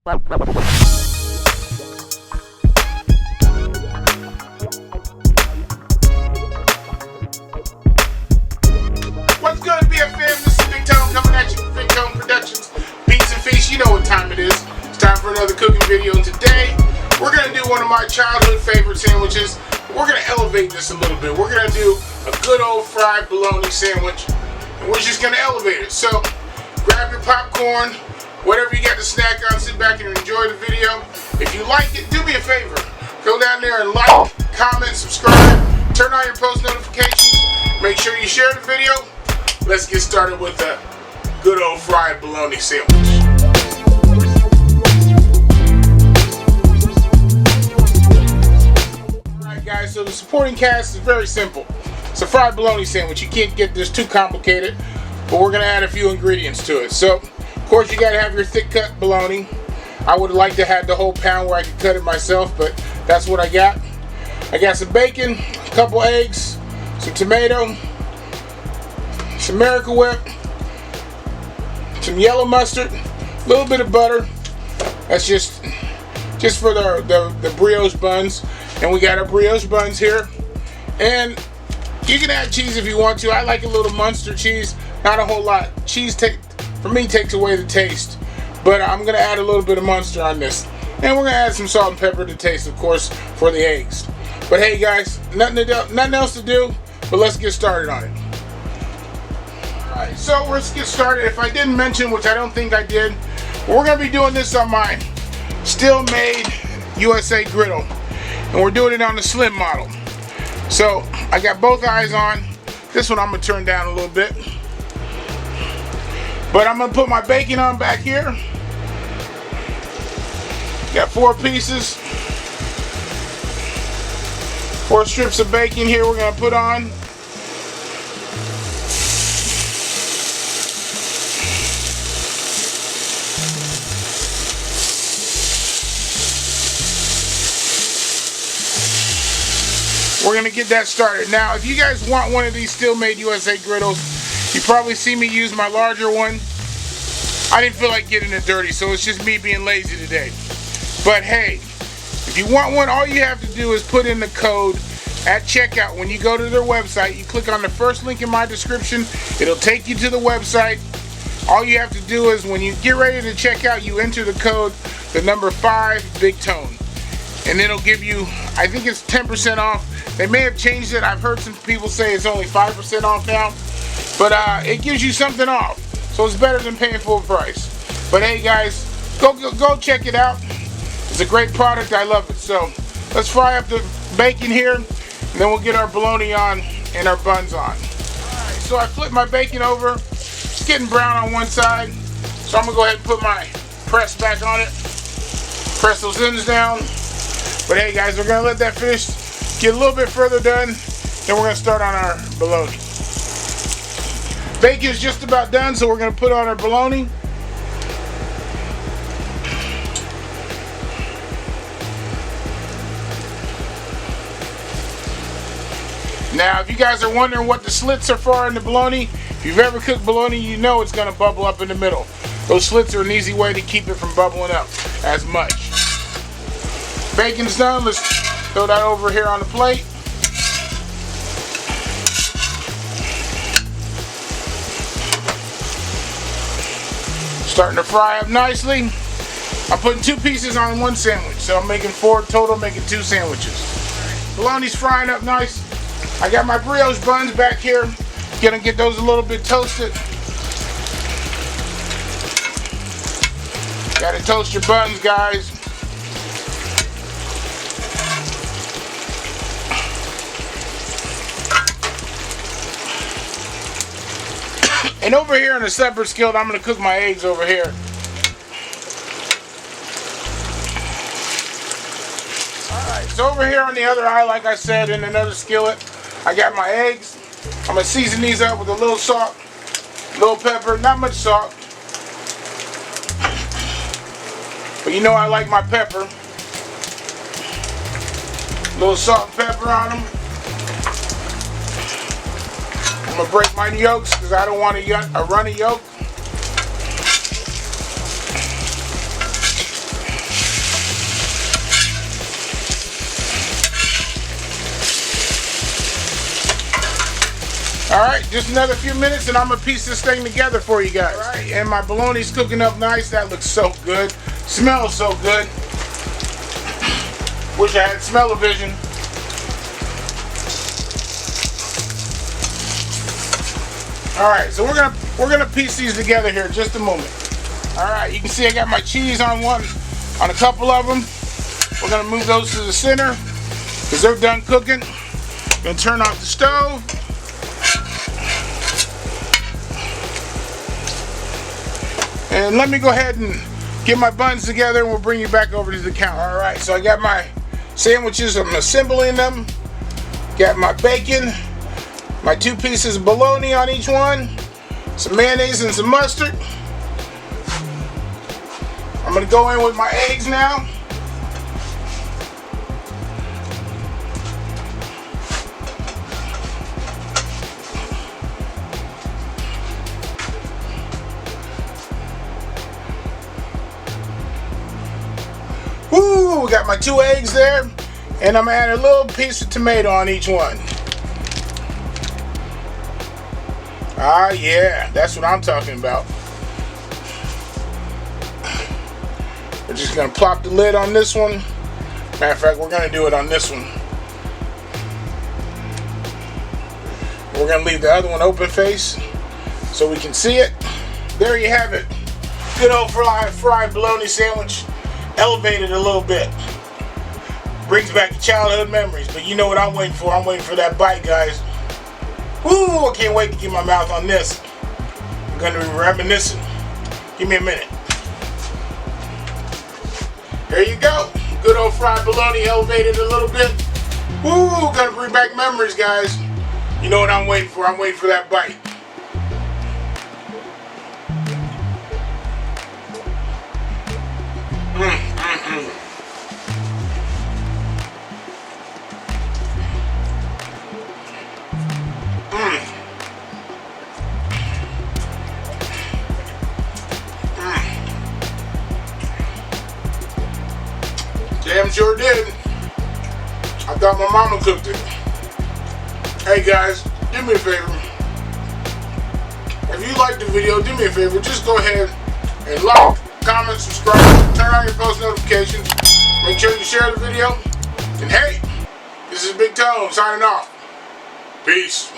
What's good, BFM? This is Big Tone coming at you from Big Tone Productions. Beats and Feast, you know what time it is. It's time for another cooking video, and today we're going to do one of my childhood favorite sandwiches. We're going to elevate this a little bit. We're going to do a good old fried bologna sandwich, and we're just going to elevate it. So, grab your popcorn, whatever you got to snack on, sit back and enjoy the video. If you like it, do me a favor. Go down there and like, comment, subscribe, turn on your post notifications. Make sure you share the video. Let's get started with a good old fried bologna sandwich. Alright guys, so the supporting cast is very simple. It's a fried bologna sandwich. You can't get this too complicated, but we're going to add a few ingredients to it. So, of course, you got to have your thick cut bologna. I would like to have the whole pound where I could cut it myself, but that's what I got. I got some bacon, a couple eggs, some tomato, some Miracle Whip, some yellow mustard, a little bit of butter. That's just for the brioche buns. And we got our brioche buns here. And you can add cheese if you want to. I like a little Munster cheese, not a whole lot. Cheese, for me, takes away the taste. But I'm going to add a little bit of Munster on this. And we're going to add some salt and pepper to taste, of course, for the eggs. But hey guys, nothing else to do, but let's get started on it. Alright, so let's get started. If I didn't mention, which I don't think I did, we're going to be doing this on my Steelmadeusa griddle. And we're doing it on the slim model. So, I got both eyes on. This one I'm going to turn down a little bit. But I'm going to put my bacon on back here. Got 4 pieces. 4 strips of bacon here we're going to put on. We're going to get that started. Now, if you guys want one of these Steelmadeusa griddles, you probably see me use my larger one. I didn't feel like getting it dirty, so it's just me being lazy today. But hey, if you want one, all you have to do is put in the code at checkout. When you go to their website, you click on the first link in my description. It'll take you to the website. All you have to do is when you get ready to check out, you enter the code, the number 5, Big Tone. And it'll give you, I think it's 10% off. They may have changed it. I've heard some people say it's only 5% off now. But it gives you something off. So it's better than paying full price. But hey guys, go check it out. It's a great product. I love it. So let's fry up the bacon here. And then we'll get our bologna on and our buns on. Alright, so I flipped my bacon over. It's getting brown on one side. So I'm going to go ahead and put my press back on it. Press those ends down. But hey guys, we're going to let that finish. Get a little bit further done. Then we're going to start on our bologna. Bacon's just about done, so we're going to put on our bologna. Now, if you guys are wondering what the slits are for in the bologna, if you've ever cooked bologna, you know it's going to bubble up in the middle. Those slits are an easy way to keep it from bubbling up as much. Bacon's done. Let's throw that over here on the plate. Starting to fry up nicely. I'm putting 2 pieces on one sandwich, so I'm making 4 total, making 2 sandwiches. Bologna's frying up nice. I got my brioche buns back here. Gonna get those a little bit toasted. Gotta toast your buns, guys. And over here in a separate skillet, I'm going to cook my eggs over here. Alright, so over here on the other eye, like I said, in another skillet, I got my eggs. I'm going to season these up with a little salt, a little pepper, not much salt. But you know I like my pepper. A little salt and pepper on them. I'm going to break my yolks because I don't want a runny yolk. Alright, just another few minutes and I'm gonna piece this thing together for you guys. Alright, and my bologna's cooking up nice. That looks so good. Smells so good. Wish I had smell-o-vision. Alright, so we're gonna piece these together here in just a moment. Alright, you can see I got my cheese on a couple of them. We're gonna move those to the center because they're done cooking. Gonna turn off the stove. And let me go ahead and get my buns together and we'll bring you back over to the counter. Alright, so I got my sandwiches, I'm assembling them. Got my bacon, my 2 pieces of bologna on each one, some mayonnaise and some mustard. I'm gonna go in with my eggs now. Woo, we got my 2 eggs there, and I'm gonna add a little piece of tomato on each one. Ah, yeah, that's what I'm talking about. We're just gonna plop the lid on this one. Matter of fact, we're gonna do it on this one. We're gonna leave the other one open face so we can see it. There you have it. Good old fried bologna sandwich. Elevated a little bit. Brings back the childhood memories, but you know what I'm waiting for? I'm waiting for that bite, guys. Woo, I can't wait to get my mouth on this. I'm gonna be reminiscing. Give me a minute. There you go. Good old fried bologna, elevated a little bit. Woo, gonna bring back memories, guys. You know what I'm waiting for? I'm waiting for that bite. Damn sure did. I thought my mama cooked it. Hey guys, do me a favor. If you liked the video, do me a favor. Just go ahead and like, comment, subscribe, turn on your post notifications. Make sure you share the video. And hey, this is Big Tone signing off. Peace.